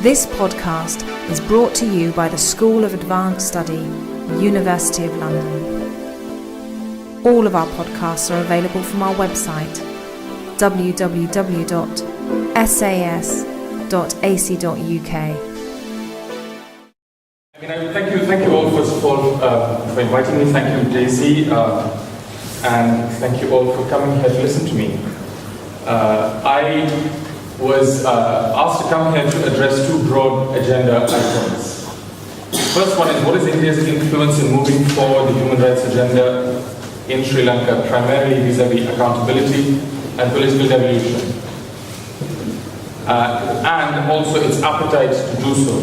This podcast is brought to you by the School of Advanced Study, University of London. All of our podcasts are available from our website, www.sas.ac.uk. Thank you all, first of all, for inviting me. Thank you, Daisy, and thank you all for coming here to listen to me. I was asked to come here to address two broad agenda items. The first one is, what is India's influence in moving forward the human rights agenda in Sri Lanka, primarily vis-à-vis accountability and political devolution, and also its appetite to do so.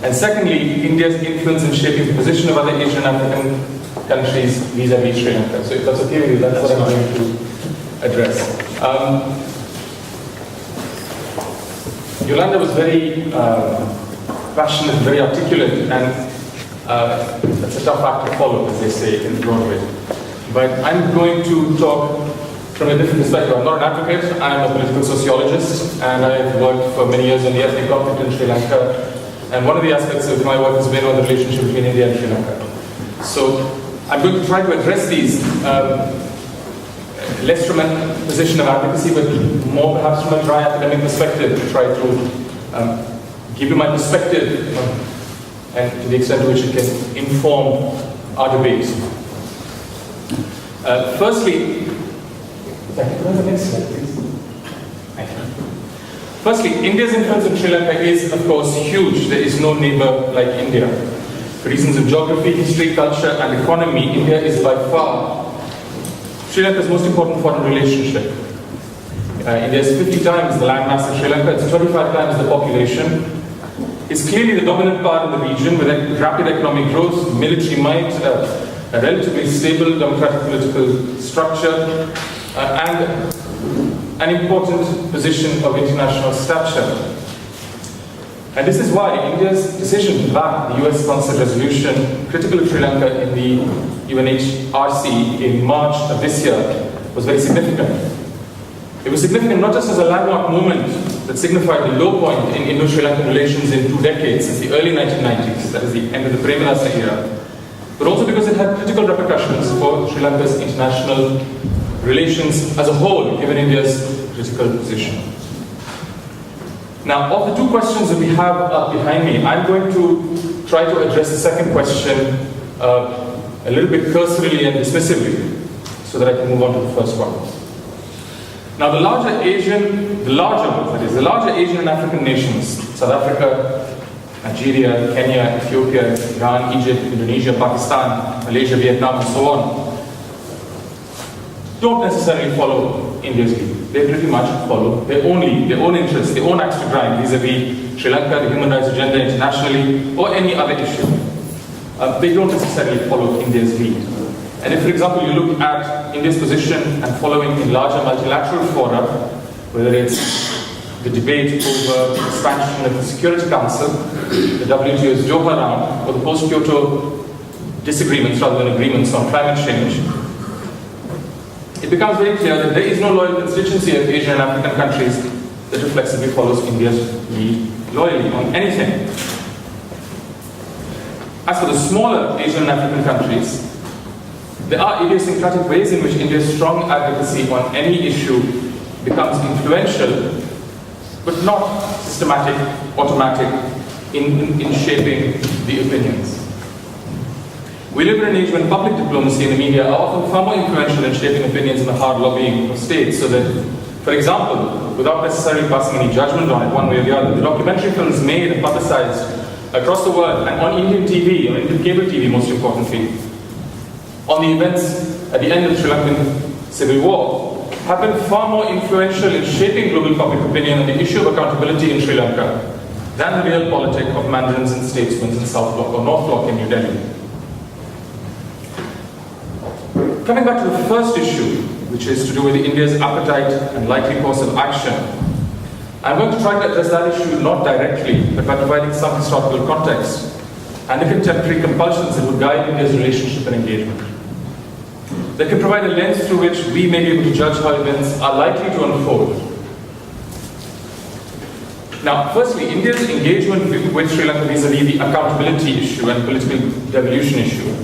And secondly, India's influence in shaping the position of other Asian African countries vis-à-vis Sri Lanka. So if that's okay with you, that's what I'm going to address. Yolanda was very passionate, very articulate, and that's a tough act to follow, as they say in Broadway. But I'm going to talk from a different perspective. I'm not an advocate, I'm a political sociologist, and I've worked for many years on the ethnic conflict in Sri Lanka. And one of the aspects of my work has been on the relationship between India and Sri Lanka. So I'm going to try to address these less from a position of advocacy, but more perhaps from a dry academic perspective, to try to give you my perspective and to the extent to which it can inform our debate. Firstly, India's influence in Sri Lanka is, of course, huge. There is no neighbor like India. For reasons of geography, history, culture, and economy, India is by far Sri Lanka's most important foreign relationship. India is 50 times the landmass of Sri Lanka, it's 25 times the population. It's clearly the dominant power in the region with rapid economic growth, military might, a relatively stable democratic political structure, and an important position of international stature. And this is why India's decision to back the US-sponsored resolution critical of Sri Lanka in the UNHRC in March of this year was very significant. It was significant not just as a landmark moment that signified the low point in Indo-Sri Lankan relations in 2 decades, since the early 1990s, that is the end of the Premalasa era, but also because it had critical repercussions for Sri Lanka's international relations as a whole, given India's critical position. Now, of the 2 questions that we have up behind me, I'm going to try to address the second question a little bit cursorily and dismissively, so that I can move on to the first one. Now, the larger Asian and African nations, South Africa, Nigeria, Kenya, Ethiopia, Iran, Egypt, Indonesia, Pakistan, Malaysia, Vietnam, and so on, don't necessarily follow India's lead. They pretty much follow their own lead, their own interests, their own axe to grind vis-a-vis Sri Lanka, the human rights agenda internationally, or any other issue. They don't necessarily follow India's lead. And if, for example, you look at India's position and following in larger multilateral fora, whether it's the debate over the expansion of the Security Council, the WTO's Doha round, or the post-Kyoto disagreements rather than agreements on climate change, it becomes very clear that there is no loyal constituency of Asian and African countries that reflexively follows India's lead loyally on anything. As for the smaller Asian and African countries, there are idiosyncratic ways in which India's strong advocacy on any issue becomes influential, but not systematic, automatic in shaping the opinions. We live in an age when public diplomacy and the media are often far more influential in shaping opinions than the hard lobbying of states, so that, for example, without necessarily passing any judgment on it one way or the other, the documentary films made and publicized across the world and on Indian TV, on Indian cable TV most importantly, on the events at the end of the Sri Lankan civil war, have been far more influential in shaping global public opinion on the issue of accountability in Sri Lanka than the real politic of mandarins and statesmen in South Block or North Block in New Delhi. Coming back to the first issue, which is to do with India's appetite and likely course of action, I'm going to try to address that issue not directly, but by providing some historical context and the contemporary compulsions that would guide India's relationship and engagement. That can provide a lens through which we may be able to judge how events are likely to unfold. Now, firstly, India's engagement with Sri Lanka vis-a-vis the accountability issue and political devolution issue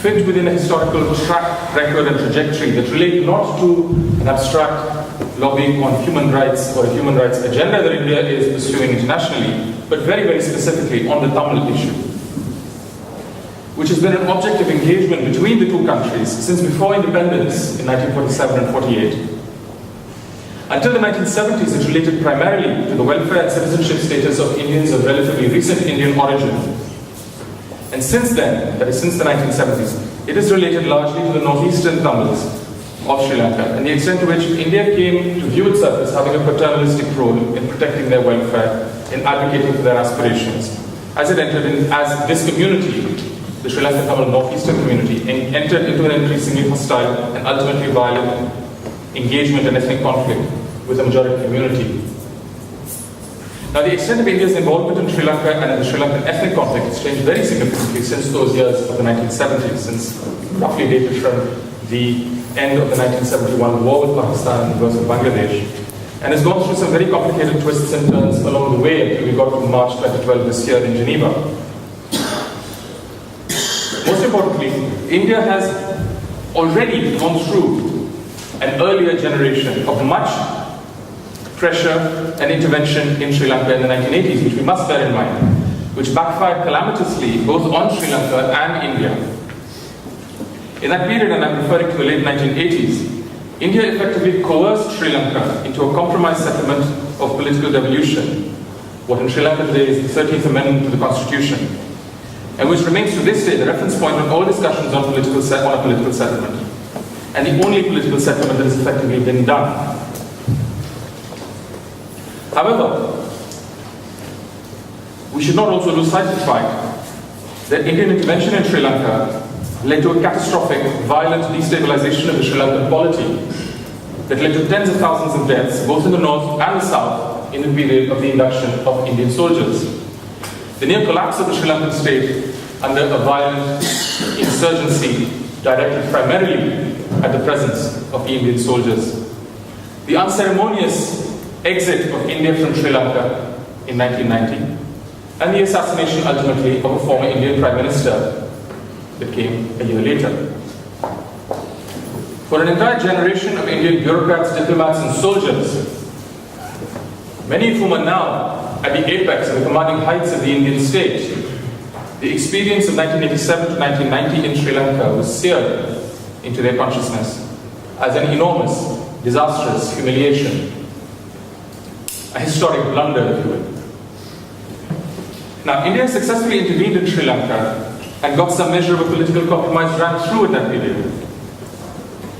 fit within a historical track record and trajectory that relate not to an abstract lobbying on human rights or a human rights agenda that India is pursuing internationally, but very, very specifically on the Tamil issue, which has been an object of engagement between the two countries since before independence in 1947 and 48. Until the 1970s, it related primarily to the welfare and citizenship status of Indians of relatively recent Indian origin. And since then, that is since the 1970s, it is related largely to the northeastern Tamils of Sri Lanka and the extent to which India came to view itself as having a paternalistic role in protecting their welfare, in advocating for their aspirations, as it entered in, as this community, the Sri Lankan Tamil northeastern community, entered into an increasingly hostile and ultimately violent engagement and ethnic conflict with the majority community. Now, the extent of India's involvement in Sri Lanka and in the Sri Lankan ethnic conflict has changed very significantly since those years of the 1970s, since roughly dated from the end of the 1971 war with Pakistan and the birth of Bangladesh, and has gone through some very complicated twists and turns along the way until we got to March 2012 this year in Geneva. Most importantly, India has already gone through an earlier generation of much pressure and intervention in Sri Lanka in the 1980s, which we must bear in mind, which backfired calamitously both on Sri Lanka and India. In that period, and I'm referring to the late 1980s, India effectively coerced Sri Lanka into a compromise settlement of political devolution, what in Sri Lanka today is the 13th Amendment to the Constitution, and which remains to this day the reference point on all discussions on a political settlement, and the only political settlement that has effectively been done. However, we should not also lose sight of the fact that Indian intervention in Sri Lanka led to a catastrophic, violent destabilization of the Sri Lankan polity that led to tens of thousands of deaths, both in the north and the south, in the period of the induction of Indian soldiers. The near collapse of the Sri Lankan state under a violent insurgency directed primarily at the presence of the Indian soldiers. The unceremonious exit of India from Sri Lanka in 1990, and the assassination ultimately of a former Indian Prime Minister that came a year later. For an entire generation of Indian bureaucrats, diplomats and soldiers, many of whom are now at the apex and the commanding heights of the Indian state, the experience of 1987 to 1990 in Sri Lanka was seared into their consciousness as an enormous, disastrous humiliation, a historic blunder, if you will. Now, India successfully intervened in Sri Lanka and got some measure of a political compromise ran through in that period.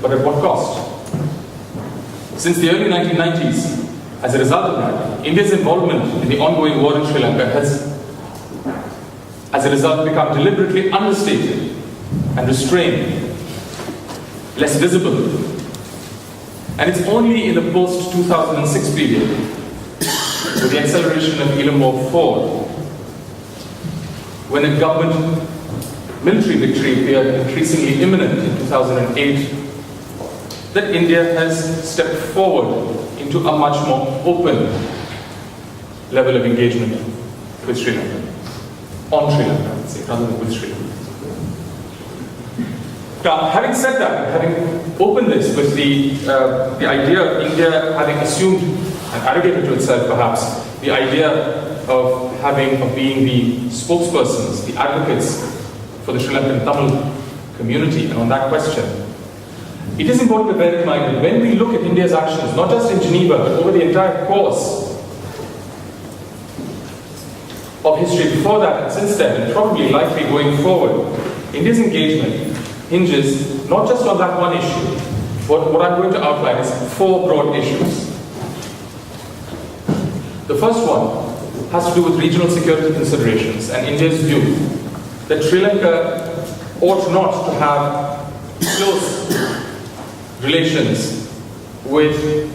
But at what cost? Since the early 1990s, as a result of that, India's involvement in the ongoing war in Sri Lanka has, as a result, become deliberately understated and restrained, less visible. And it's only in the post-2006 period, with the acceleration of Colombo 4, when the government military victory appeared increasingly imminent in 2008, that India has stepped forward into a much more open level of engagement with Sri Lanka. On Sri Lanka, I would say, rather than with Sri Lanka. Now, having said that, having opened this with the idea of India having assumed and arrogated to itself perhaps the idea of being the spokespersons, the advocates for the Sri Lankan Tamil community, and on that question, it is important to bear in mind that when we look at India's actions, not just in Geneva, but over the entire course of history before that and since then, and probably likely going forward, India's engagement hinges not just on that one issue, but what I'm going to outline is four broad issues. The first one has to do with regional security considerations and India's view that Sri Lanka ought not to have close relations with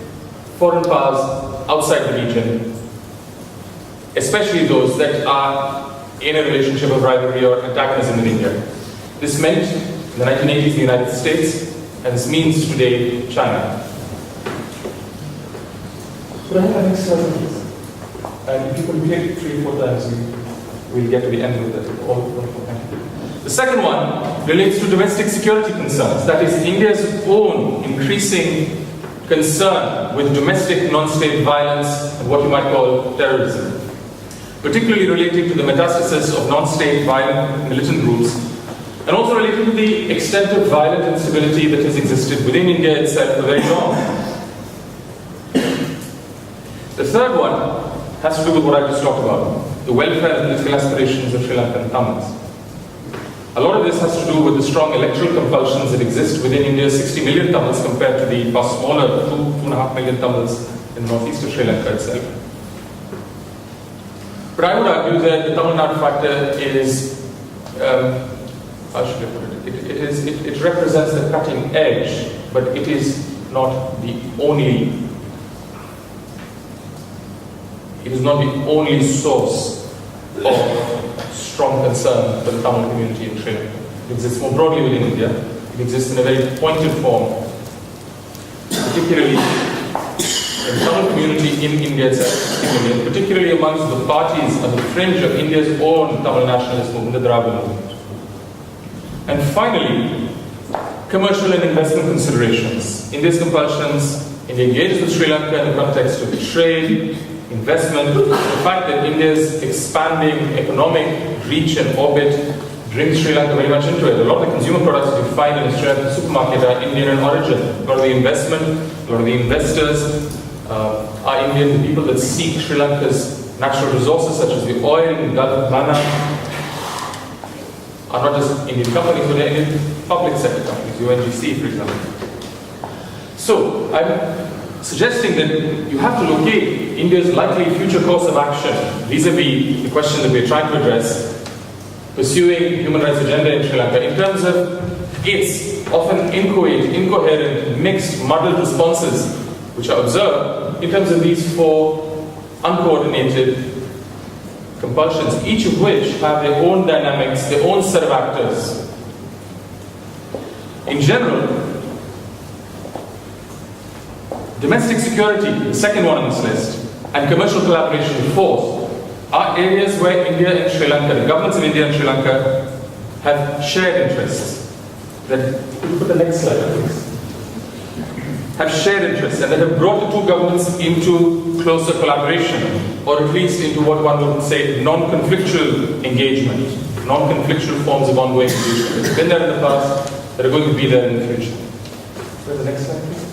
foreign powers outside the region, especially those that are in a relationship of rivalry or antagonism with India. This meant in the 1980s the United States, and this means today China. Could I have the next slide, please? And if you can take 3 or 4 times, we'll get to the end of it. The second one relates to domestic security concerns. That is India's own increasing concern with domestic non-state violence and what you might call terrorism, particularly relating to the metastasis of non-state violent militant groups, and also relating to the extent of violent instability that has existed within India itself for very long. The third one has to do with what I just talked about, the welfare and political aspirations of Sri Lankan Tamils. A lot of this has to do with the strong electoral compulsions that exist within India's 60 million Tamils compared to the far smaller 2.5 million Tamils in the northeast of Sri Lanka itself. But I would argue that the Tamil Nadu factor is, how should I put it? It represents the cutting edge, but it is not the only. It is not the only source of strong concern for the Tamil community in Sri Lanka. It exists more broadly within India. It exists in a very pointed form, particularly in the Tamil community in India itself, particularly amongst the parties on the fringe of India's own Tamil nationalist movement, the Dravida movement. And finally, commercial and investment considerations. India's compulsions, India engages with Sri Lanka in the context of trade, investment, the fact that India's expanding economic reach and orbit brings Sri Lanka very much into it. A lot of the consumer products you find in a Sri Lankan supermarket are Indian in origin. A lot of the investment, a lot of the investors are Indian. The people that seek Sri Lanka's natural resources such as the oil in the Gulf of Mannar are not just Indian companies, but they're Indian public sector companies, UNGC for example. So I'm suggesting that you have to locate India's likely future course of action vis-a-vis the question that we're trying to address, pursuing human rights agenda in Sri Lanka, in terms of its often incoherent, mixed, muddled responses which are observed in terms of these 4 uncoordinated compulsions, each of which have their own dynamics, their own set of actors. In general, domestic security, the second one on this list, and commercial collaboration, the fourth, are areas where India and Sri Lanka, the governments of India and Sri Lanka, have shared interests. That, could you put the next slide, please? Have shared interests, and that have brought the two governments into closer collaboration, or at least into what one would say non-conflictual engagement, non-conflictual forms of ongoing engagement. That have been there in the past, that are going to be there in the future. Go to the next slide, please.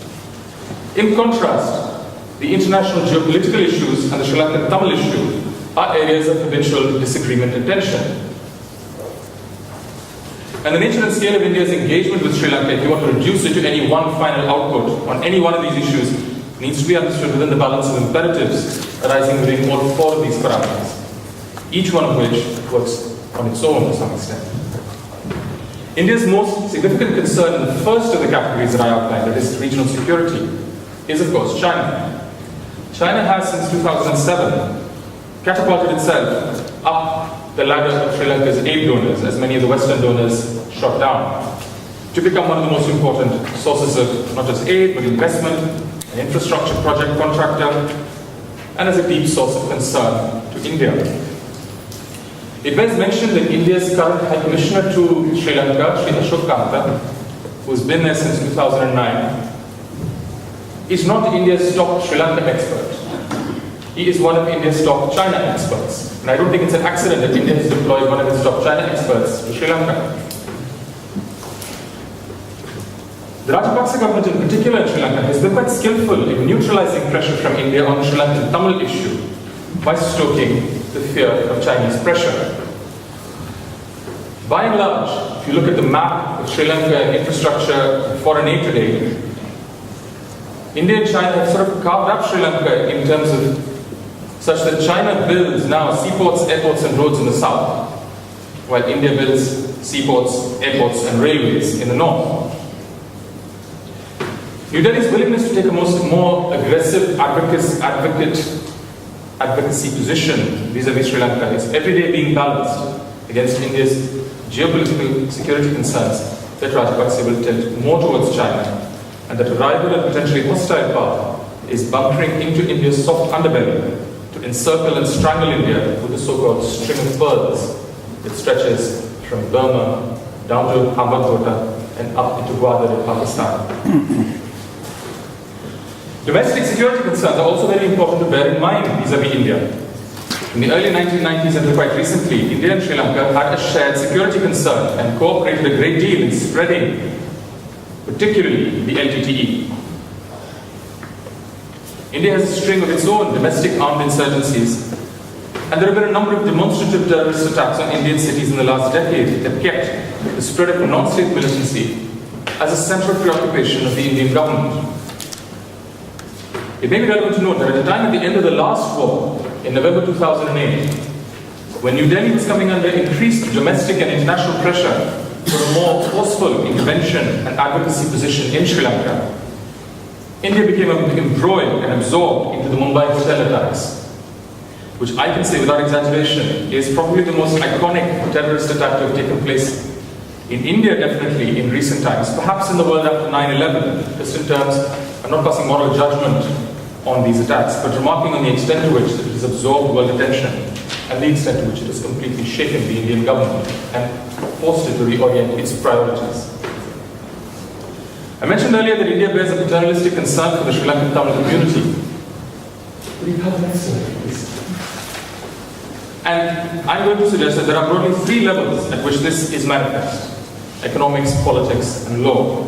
In contrast, the international geopolitical issues and the Sri Lankan Tamil issue are areas of habitual disagreement and tension. And the nature and scale of India's engagement with Sri Lanka, if you want to reduce it to any one final output on any one of these issues, needs to be understood within the balance of imperatives arising within all 4 of these parameters, each one of which works on its own to some extent. India's most significant concern in the first of the categories that I outlined, that is regional security, is of course China. China has since 2007 catapulted itself up the ladder of Sri Lanka's aid donors, as many of the Western donors shot down, to become one of the most important sources of not just aid, but investment, an infrastructure project contractor, and as a deep source of concern to India. It bears mention that India's current High Commissioner to Sri Lanka, Sri Ashok, who's been there since 2009, is not India's top Sri Lankan expert. He is one of India's top China experts. And I don't think it's an accident that India has deployed one of its top China experts to Sri Lanka. The Rajapaksa government in particular in Sri Lanka has been quite skillful in neutralizing pressure from India on the Sri Lankan Tamil issue by stoking the fear of Chinese pressure. By and large, if you look at the map of Sri Lanka infrastructure and foreign aid today, India and China have sort of carved up Sri Lanka in terms of such that China builds now seaports, airports and roads in the south, while India builds seaports, airports and railways in the north. New Delhi's willingness to take a more aggressive advocacy position vis-a-vis Sri Lanka is every day being balanced against India's geopolitical security concerns that Rajapaksa will tilt more towards China, and that a rival and potentially hostile power is bunkering into India's soft underbelly to encircle and strangle India with the so-called string of pearls that stretches from Burma down to Hambantota and up into Gwadar in Pakistan. Domestic security concerns are also very important to bear in mind vis-à-vis India. In the early 1990s and quite recently, India and Sri Lanka had a shared security concern and cooperated a great deal in spreading, particularly the LTTE. India has a string of its own domestic armed insurgencies, and there have been a number of demonstrative terrorist attacks on Indian cities in the last decade that kept the spread of non-state militancy as a central preoccupation of the Indian government. It may be relevant to note that at the time at the end of the last war, in November 2008, when New Delhi was coming under increased domestic and international pressure for a more forceful intervention and advocacy position in Sri Lanka, India became embroiled and absorbed into the Mumbai hotel attacks, which I can say without exaggeration is probably the most iconic terrorist attack to have taken place in India, definitely in recent times, perhaps in the world after 9/11, just in terms, I'm not passing moral judgment on these attacks, but remarking on the extent to which it has absorbed world attention and the extent to which it has completely shaken the Indian government and forced it to reorient its priorities. I mentioned earlier that India bears a paternalistic concern for the Sri Lankan Tamil community. Could you have the next slide, please? And I'm going to suggest that there are broadly three levels at which this is manifest: economics, politics, and law.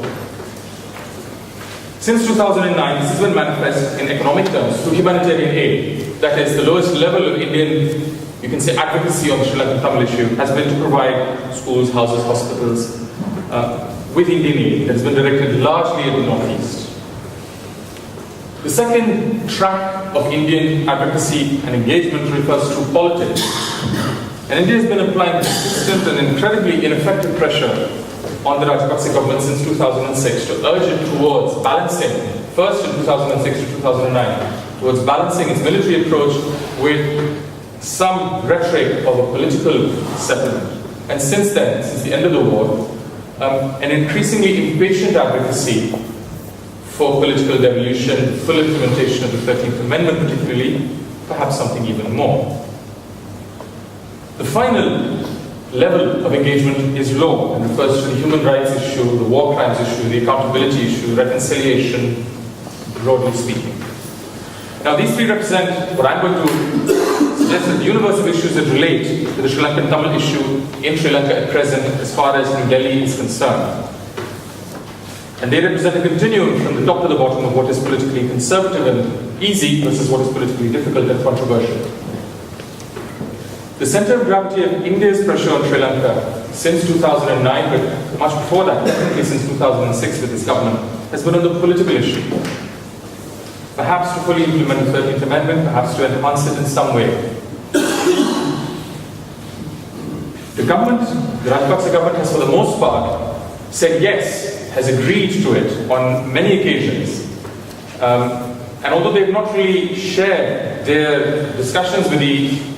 Since 2009, this has been manifest in economic terms through humanitarian aid. That is, the lowest level of Indian, you can say, advocacy on the Sri Lankan Tamil issue has been to provide schools, houses, hospitals with Indian aid that has been directed largely at the Northeast. The second track of Indian advocacy and engagement refers to politics. And India has been applying persistent and incredibly ineffective pressure on the Rajapaksa government since 2006 to urge it towards balancing, first in 2006 to 2009, towards balancing its military approach with some rhetoric of a political settlement. And since then, since the end of the war, an increasingly impatient advocacy for political devolution, full implementation of the 13th Amendment particularly, perhaps something even more. The final level of engagement is law and refers to the human rights issue, the war crimes issue, the accountability issue, reconciliation, broadly speaking. Now these three represent what I'm going to suggest as the universe of issues that relate to the Sri Lankan Tamil issue in Sri Lanka at present as far as New Delhi is concerned. And they represent a continuum from the top to the bottom of what is politically conservative and easy versus what is politically difficult and controversial. The center of gravity of India's pressure on Sri Lanka since 2009, but much before that, definitely since 2006 with this government, has been on the political issue. Perhaps to fully implement the 13th Amendment, perhaps to enhance it in some way. The government, the Rajapaksa government, has for the most part said yes, has agreed to it on many occasions. And although they've not really shared their discussions with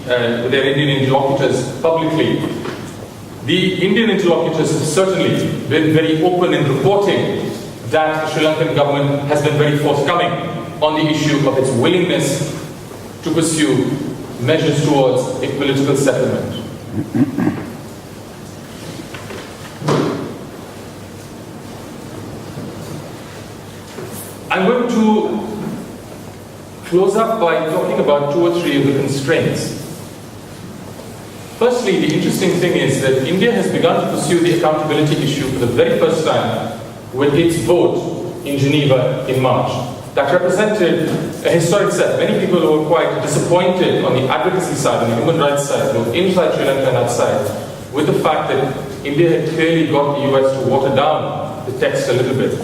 their Indian interlocutors publicly, the Indian interlocutors have certainly been very open in reporting that the Sri Lankan government has been very forthcoming on the issue of its willingness to pursue measures towards a political settlement. I'm going to close up by talking about two or three of the constraints. Firstly, the interesting thing is that India has begun to pursue the accountability issue for the very first time with its vote in Geneva in March. That represented a historic step. Many people were quite disappointed on the advocacy side, on the human rights side, both inside Sri Lanka and outside, with the fact that India had clearly got the US to water down the text a little bit.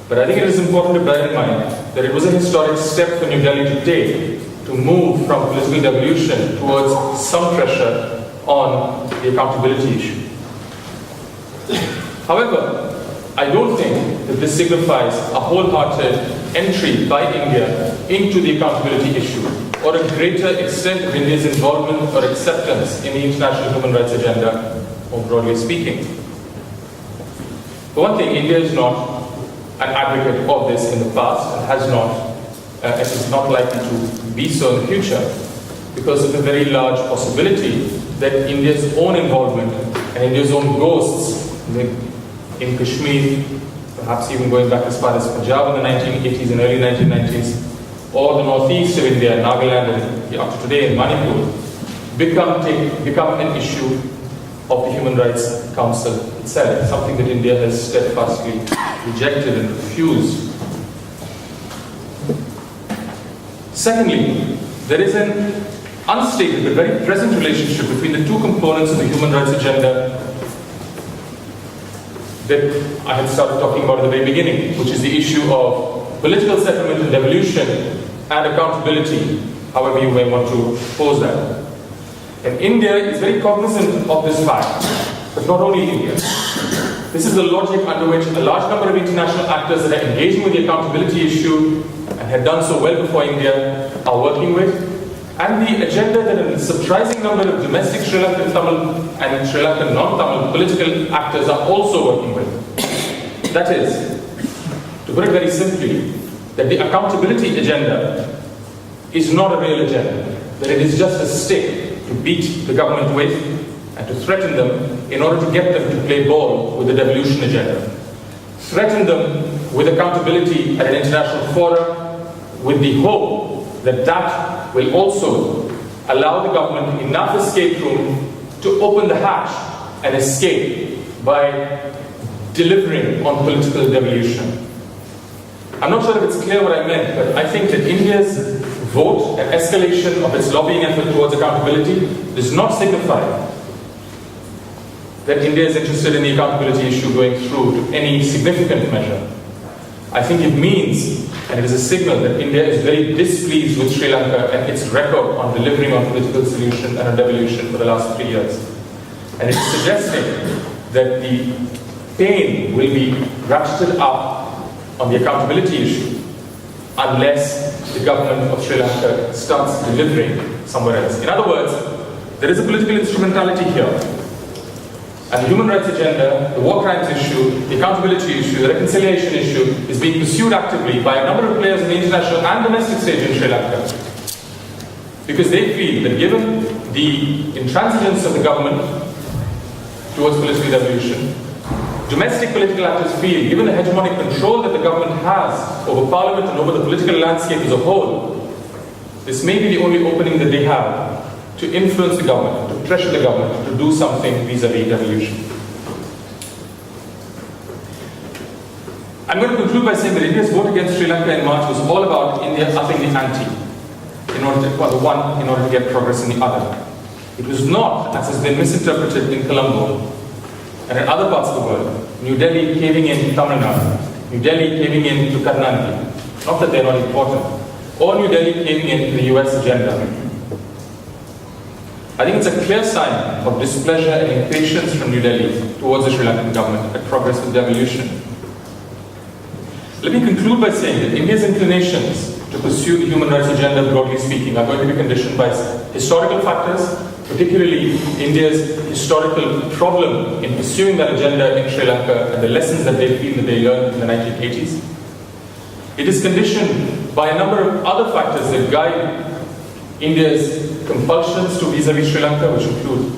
But I think it is important to bear in mind that it was a historic step for New Delhi to take to move from political devolution towards some pressure on the accountability issue. However, I don't think that this signifies a wholehearted entry by India into the accountability issue or a greater extent of India's involvement or acceptance in the international human rights agenda, more broadly speaking. For one thing, India is not an advocate of this in the past and has not, and is not likely to be so in the future. because of the very large possibility that India's own involvement and India's own ghosts in Kashmir, perhaps even going back as far as Punjab in the 1980s and early 1990s, or the northeast of India, Nagaland, and up to today in Manipur, become an issue of the Human Rights Council itself, something that India has steadfastly rejected and refused. Secondly, there is an unstated but very present relationship between the two components of the human rights agenda that I had started talking about at the very beginning, which is the issue of political settlement and devolution and accountability, however you may want to pose that. And India is very cognizant of this fact, but not only India. This is the logic under which a large number of international actors that are engaging with the accountability issue and had done so well before India are working with, and the agenda that a surprising number of domestic Sri Lankan Tamil and Sri Lankan non-Tamil political actors are also working with. That is, to put it very simply, that the accountability agenda is not a real agenda, that it is just a stick to beat the government with and to threaten them in order to get them to play ball with the devolution agenda. Threaten them with accountability at an international forum with the hope that that will also allow the government enough escape room to open the hatch and escape by delivering on political devolution. I'm not sure if it's clear what I meant, but I think that India's vote and escalation of its lobbying effort towards accountability does not signify that India is interested in the accountability issue going through to any significant measure. I think it means, and it is a signal, that India is very displeased with Sri Lanka and its record on delivering on political solution and on devolution for the last 3 years. And it's suggesting that the pain will be ratcheted up on the accountability issue unless the government of Sri Lanka starts delivering somewhere else. In other words, there is a political instrumentality here. And the human rights agenda, the war crimes issue, the accountability issue, the reconciliation issue is being pursued actively by a number of players in the international and domestic stage in Sri Lanka. Because they feel that given the intransigence of the government towards political devolution, domestic political actors feel, given the hegemonic control that the government has over parliament and over the political landscape as a whole, this may be the only opening that they have to influence the government, to pressure the government to do something vis-a-vis devolution. I'm going to conclude by saying that India's vote against Sri Lanka in March was all about India upping the ante in order to get progress in the other. It was not, as has been misinterpreted in Colombo and in other parts of the world, New Delhi caving in to Tamil Nadu, New Delhi caving in to Karnataka, not that they're not important, or New Delhi caving in to the US agenda. I think it's a clear sign of displeasure and impatience from New Delhi towards the Sri Lankan government at progress with devolution. Let me conclude by saying that India's inclinations to pursue the human rights agenda, broadly speaking, are going to be conditioned by historical factors, particularly India's historical problem in pursuing that agenda in Sri Lanka and the lessons that they feel that they learned in the 1980s. It is conditioned by a number of other factors that guide India's compulsions to vis-a-vis Sri Lanka, which include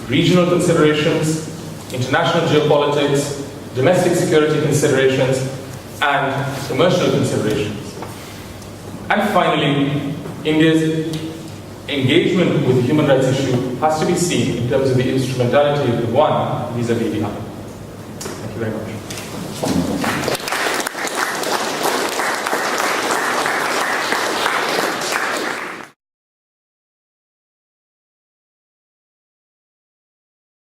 regional considerations, international geopolitics, domestic security considerations, and commercial considerations. And finally, India's engagement with the human rights issue has to be seen in terms of the instrumentality of the one vis-a-vis the other. Thank you very much.